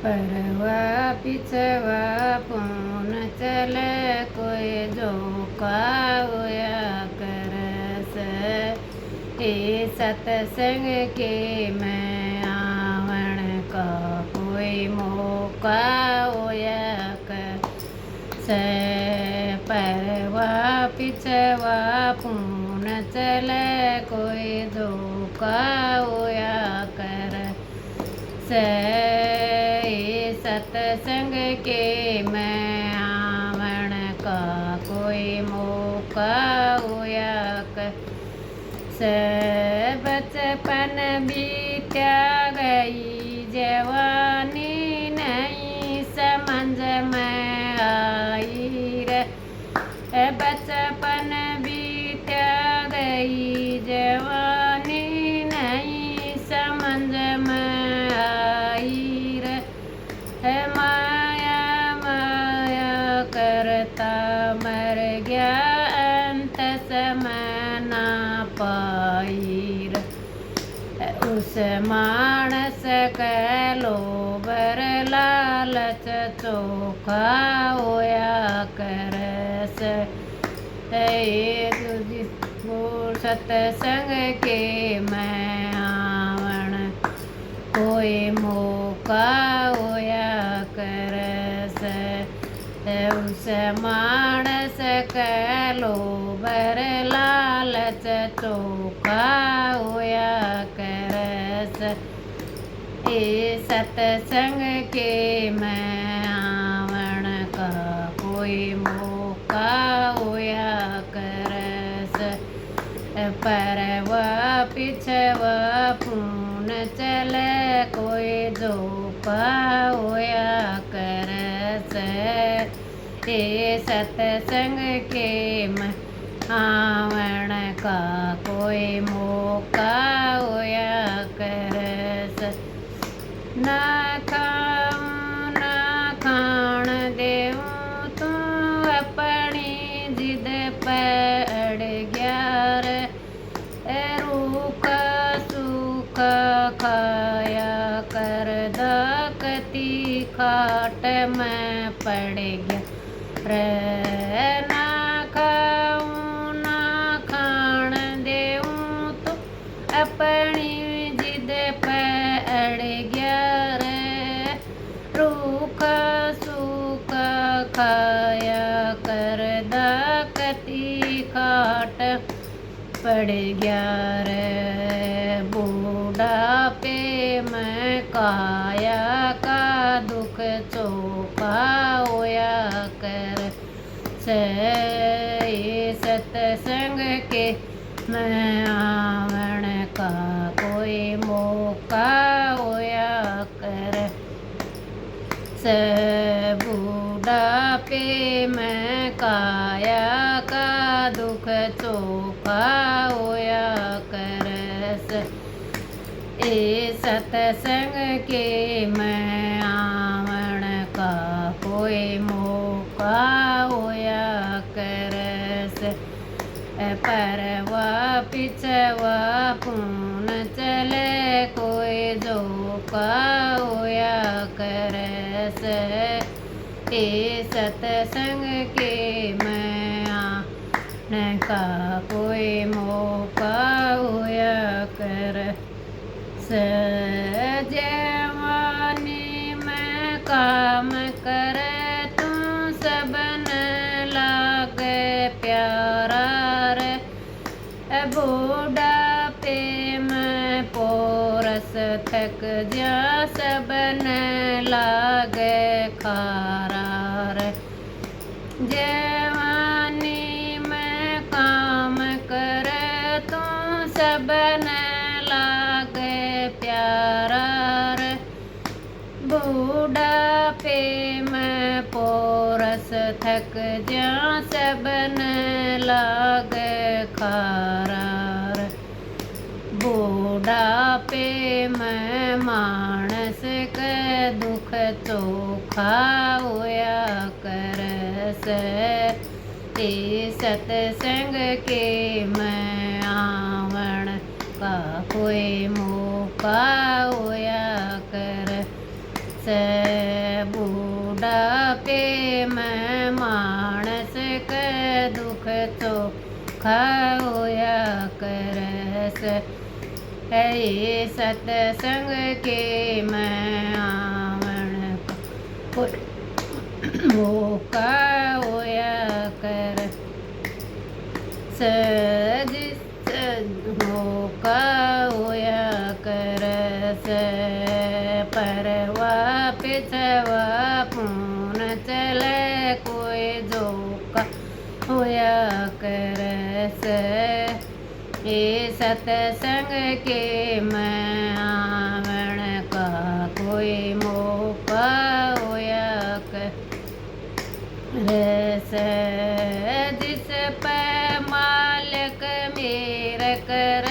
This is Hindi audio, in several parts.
परवा पिछवा पून चले कोई जोका होया करस। ए सत्संग के मैं आवण का कोई मौका होया करस। परवा पिछवा पून चले कोई जोका होया करस। सत्संग के मैं आवण का कोई मौका होया करस। बचपन बीत्या गई जवानी नहीं समझ में आई रे। बचपन बीत्या गई जवानी नहीं समझ में आई रे। माया माया करता मर गया अंत समय ना पाई रे। उस मानस के लोभर लालच चोखा होया करस। सत्संग के मैं आवण कोई मौका होया करस। उस मानस के लोभर लालच चोखा होया करस। ए सत्संग के मैं आवण का कोई मौका होया करस। परवा पिछवा पून चले कोई जोका होया करस। ए सत्संग के मैं आवण का कोई मौका होया करस। ना खाऊं ना खाण देऊं तू अपनी जिद पे अड़ गया रे। रूख सूख खाया कर दाकती खाट में पड़ गया रे। ना खाऊं ना खाण देऊं तो अपनी जिद पे अड़ गया रे। रूख सूख खाया कर दाकती खाट पड़ गया रे। बूढ़ापे में काया का दुख चोखा होया कर। सत्संग के मैं आवण का कोई मौका होया कर। बूढ़ापे में काया का दुख चोखा होया करस। ए सत्संग के मैं आवण का कोई मौका होया करस। परवा पिछवा पून चले कोई जोका होया करस। ए सत्संग के मैं आवण का कोई मौका होया करस। जवानी में काम करे तू सबन लागे प्यारा रे। बूढ़ापे में पोरस थक जा सबन लागे खारा रे। जवानी में काम करे तू सबन लागे प्यारा रे। बूढ़ापे में पोरस थक जा सबन लागे खारा रे। बूढ़ापे में मानस के दुख चोखा होया करस। ए सत्संग के मैं आवण का कोई मौका होया करस। चोखा होया करस। ये सतसंग के मैं आवण का कोई मौका होया कर। जिस मौका होया करस। परवा पिछवा पून चले कोई जोका होया करस। ये सतसंग के मैं आवण का कोई मौका होया करस। जिस पे मालिक मेरा कर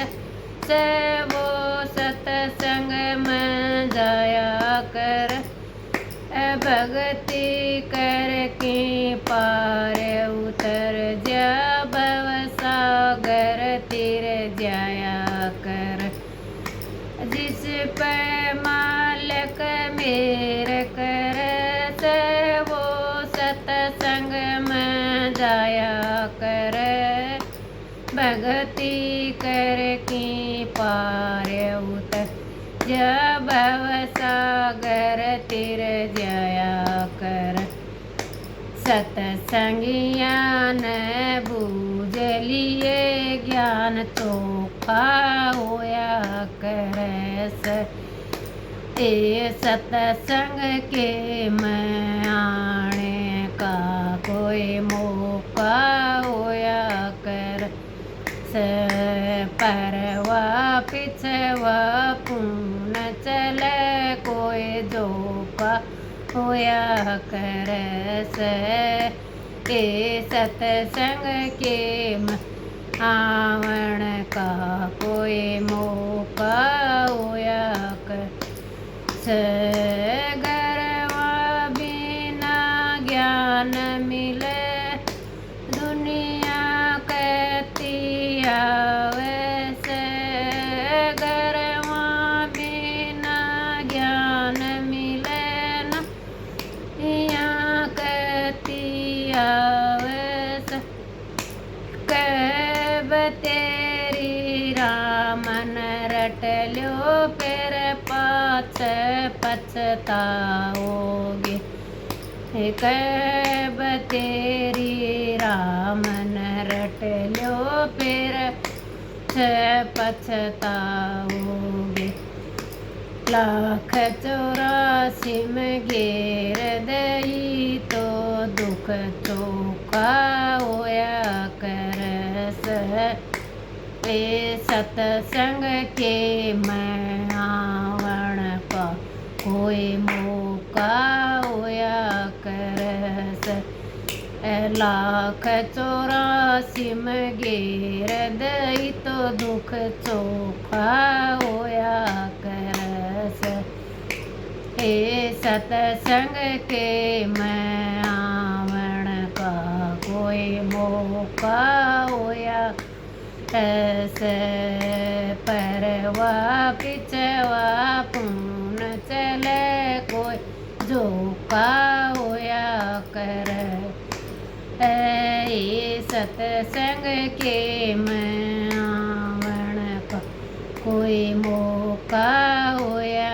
से वो सतसंग में जाया कर। भक्ति करके पार उतर जा भव सागर तीर जाया कर। जिस पे मालिक मेरे कर से वो सतसंग में जाया कर। भक्ति करके पार उतर जा भव सागर तीर जाया कर। सतसंगिया ने बूझ लिए ज्ञान चोखा होया करस। ये सतसंग के मैं आने का कोई मौका होया कर। परवा पिछवा पून चले कोई जोका होया करस। ये सतसंग के आवण का कोई मौका होया करस। गरवा बिना ज्ञान मिले दुनिया कहती वैसे। गरवा बिना ज्ञान मिले न यहाँ कहती वैसे। कब तेरी रामन रट लो फिर पाछ पछताओगे। कब तेरी रामन रट लो फिर पछताओगे। 1,84 में घेर दई तो दुख चोखा होया करस। ये सतसंग के मैं आवण का कोई मौका होया करस। 1,84 में घेर दई तो दुख चोखा होया करस। ये सतसंग के मैं आवण का कोई मौका होया करस। परवा पिछवा पून चले कोई जोका होया कर। ये सतसंग के मैं आवण का कोई मौका होया